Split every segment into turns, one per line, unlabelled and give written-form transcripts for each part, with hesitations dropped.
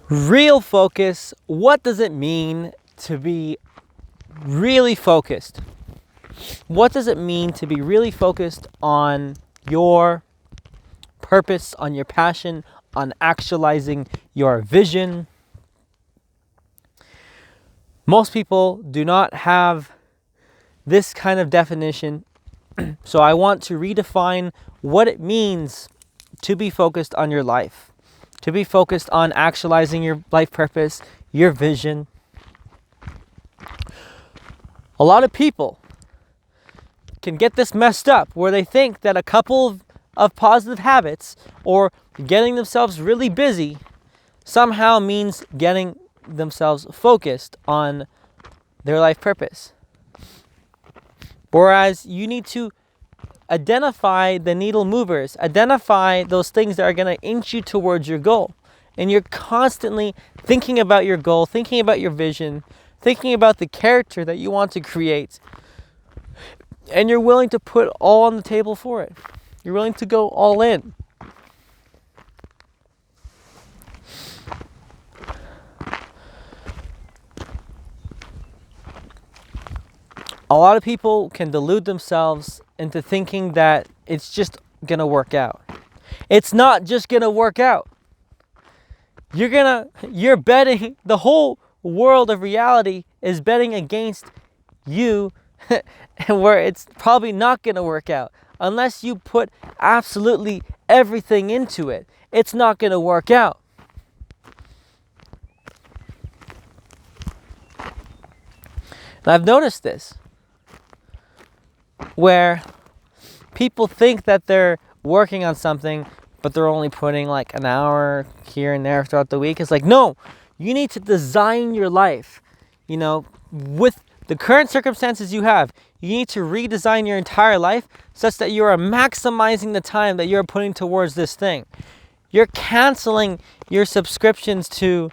Real focus. What does it mean to be really focused? What does it mean to be really focused on your purpose, on your passion, on actualizing your vision? Most people do not have this kind of definition, so I want to redefine what it means to be focused on your life, to be focused on actualizing your life purpose, your vision. A lot of people can get this messed up where they think that a couple of positive habits or getting themselves really busy somehow means getting themselves focused on their life purpose. Whereas you need to identify the needle movers, identify those things that are going to inch you towards your goal. And you're constantly thinking about your goal, thinking about your vision, thinking about the character that you want to create. And you're willing to put all on the table for it. You're willing to go all in. A lot of people can delude themselves into thinking that it's just gonna work out. It's not just gonna work out. You're betting, the whole world of reality is betting against you where it's probably not gonna work out. Unless you put absolutely everything into it, it's not gonna work out. And I've noticed this, where people think that they're working on something, but they're only putting like an hour here and there throughout the week. It's like, no, you need to design your life, with the current circumstances you have. You need to redesign your entire life such that you are maximizing the time that you're putting towards this thing. You're canceling your subscriptions to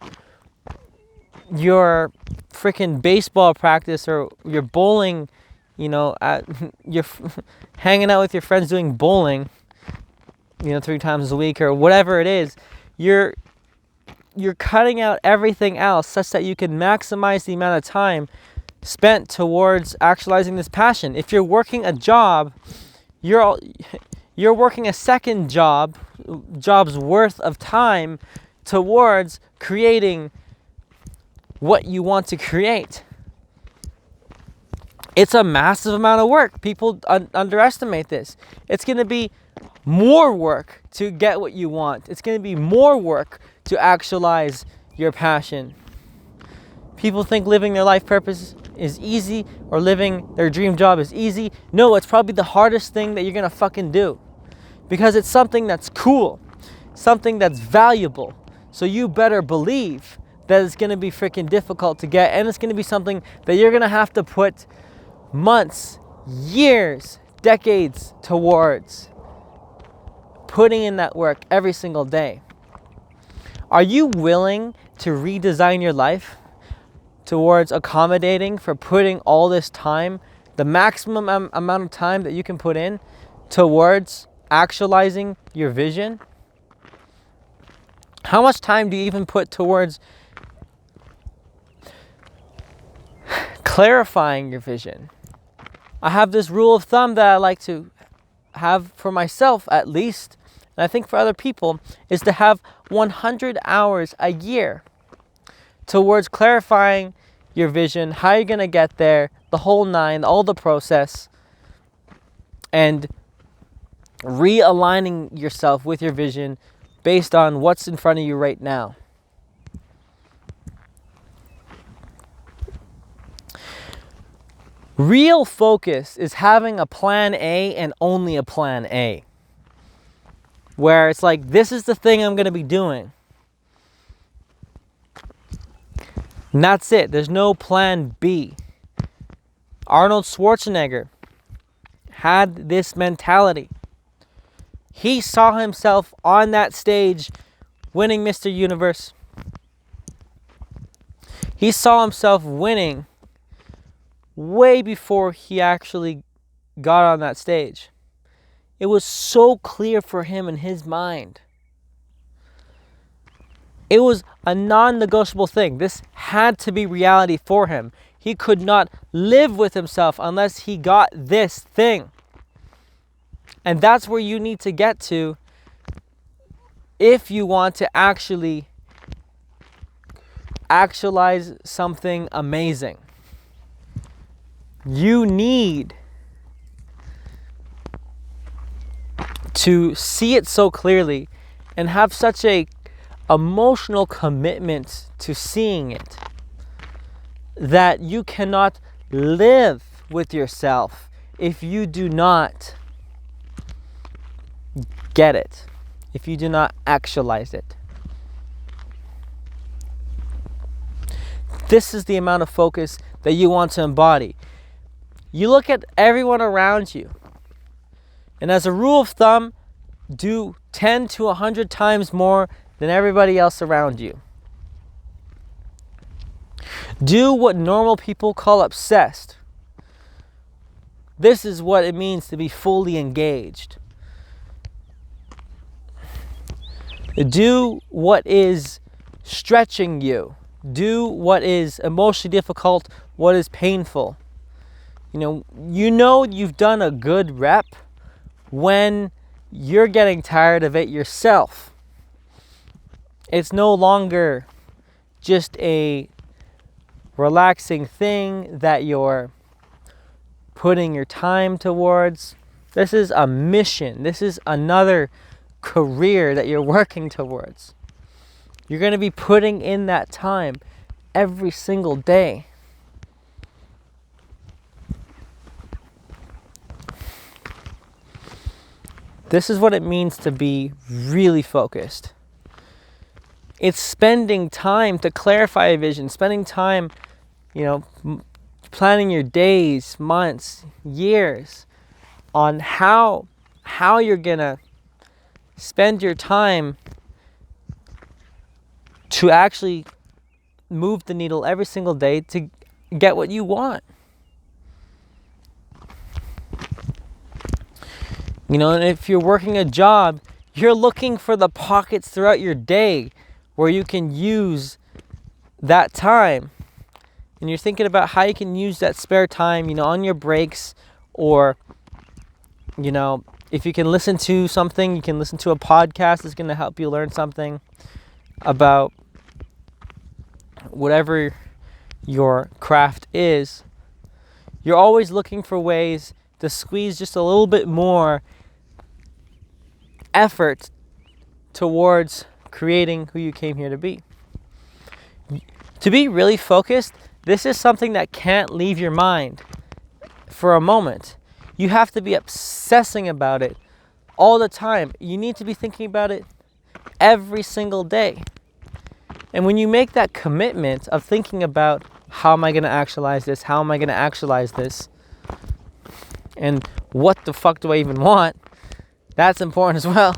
your freaking baseball practice or your bowling, you're hanging out with your friends doing bowling, 3 times a week or whatever it is. You're cutting out everything else such that you can maximize the amount of time spent towards actualizing this passion. If you're working a job, you're working a second job's worth of time towards creating what you want to create. It's a massive amount of work. People underestimate this. It's going to be more work to get what you want. It's going to be more work to actualize your passion. People think living their life purpose is easy or living their dream job is easy. No, it's probably the hardest thing that you're going to fucking do. Because it's something that's cool, something that's valuable. So you better believe that it's going to be freaking difficult to get, and it's going to be something that you're going to have to put months, years, decades towards putting in that work every single day. Are you willing to redesign your life towards accommodating for putting all this time, the maximum amount of time that you can put in towards actualizing your vision? How much time do you even put towards clarifying your vision? I have this rule of thumb that I like to have for myself, at least, and I think for other people, is to have 100 hours a year towards clarifying your vision, how you're going to get there, the whole nine, all the process, and realigning yourself with your vision based on what's in front of you right now. Real focus is having a plan A and only a plan A. Where it's like, this is the thing I'm going to be doing. And that's it. There's no plan B. Arnold Schwarzenegger had this mentality. He saw himself on that stage winning Mr. Universe. He saw himself winning way before he actually got on that stage. It was so clear for him in his mind. It was a non-negotiable thing. This had to be reality for him. He could not live with himself unless he got this thing. And that's where you need to get to if you want to actually actualize something amazing. You need to see it so clearly and have such a emotional commitment to seeing it that you cannot live with yourself if you do not get it, if you do not actualize it. This is the amount of focus that you want to embody. You look at everyone around you, and as a rule of thumb, do 10 to 100 times more than everybody else around you. Do what normal people call obsessed. This is what it means to be fully engaged. Do what is stretching you. Do what is emotionally difficult, what is painful. You know you've done a good rep when you're getting tired of it yourself. It's no longer just a relaxing thing that you're putting your time towards. This is a mission. This is another career that you're working towards. You're going to be putting in that time every single day. This is what it means to be really focused. It's spending time to clarify a vision, spending time, planning your days, months, years on how you're gonna spend your time to actually move the needle every single day to get what you want. And if you're working a job, you're looking for the pockets throughout your day where you can use that time. And you're thinking about how you can use that spare time, on your breaks, or, if you can listen to something, you can listen to a podcast that's going to help you learn something about whatever your craft is. You're always looking for ways to squeeze just a little bit more effort towards creating who you came here to be. To be really focused, this is something that can't leave your mind for a moment. You have to be obsessing about it all the time. You need to be thinking about it every single day. And when you make that commitment of thinking about, how am I going to actualize this? How am I going to actualize this? And what the fuck do I even want? That's important as well.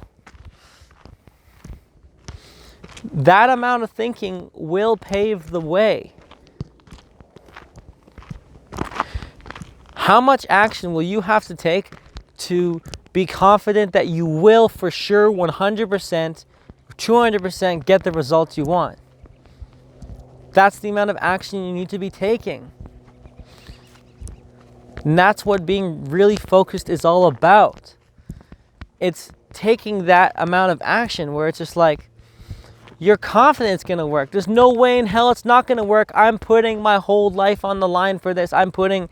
That amount of thinking will pave the way. How much action will you have to take to be confident that you will for sure 100%, 200% get the results you want? That's the amount of action you need to be taking. And that's what being really focused is all about. It's taking that amount of action where it's just like, you're confident it's going to work. There's no way in hell it's not going to work. I'm putting my whole life on the line for this. I'm putting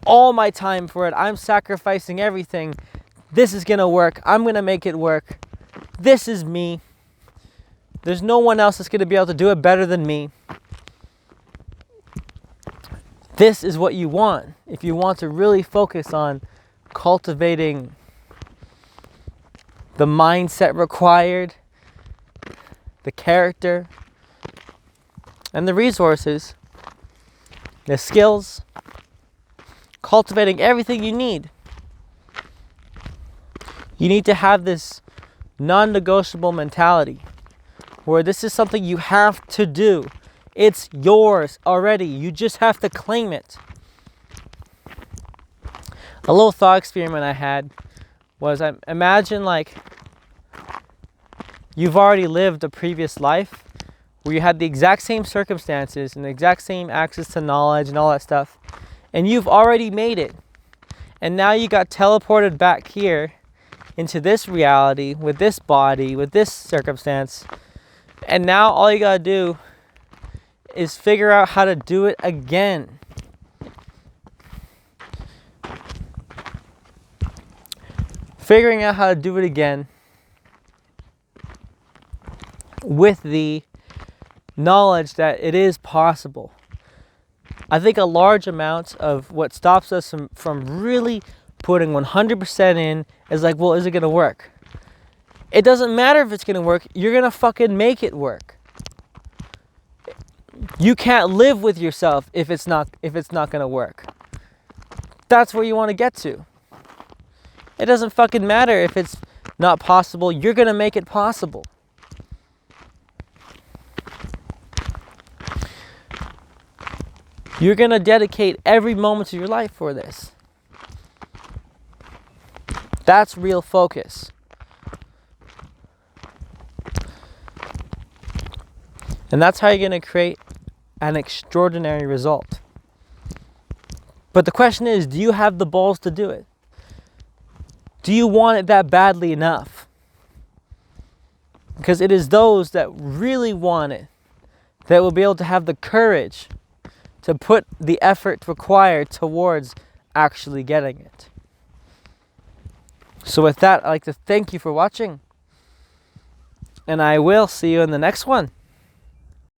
all my time for it. I'm sacrificing everything. This is going to work. I'm going to make it work. This is me. There's no one else that's going to be able to do it better than me. This is what you want if you want to really focus on cultivating the mindset required, the character, and the resources, the skills, cultivating everything you need. You need to have this non-negotiable mentality where this is something you have to do. It's yours already. You just have to claim it. A little thought experiment I had was, imagine like You've already lived a previous life where you had the exact same circumstances and the exact same access to knowledge and all that stuff, and you've already made it. And now you got teleported back here into this reality with this body, with this circumstance, and now all you gotta do is figure out how to do it again. Figuring out how to do it again with the knowledge that it is possible. I think a large amount of what stops us from really putting 100% in is like, well, is it gonna work? It doesn't matter if it's gonna work, you're gonna fucking make it work. You can't live with yourself if it's not gonna work. That's where you want to get to. It doesn't fucking matter if it's not possible, you're gonna make it possible. You're gonna dedicate every moment of your life for this. That's real focus. And that's how you're gonna create an extraordinary result. But the question is, do you have the balls to do it? Do you want it that badly enough? Because it is those that really want it that will be able to have the courage to put the effort required towards actually getting it. So with that, I'd like to thank you for watching, and I will see you in the next one.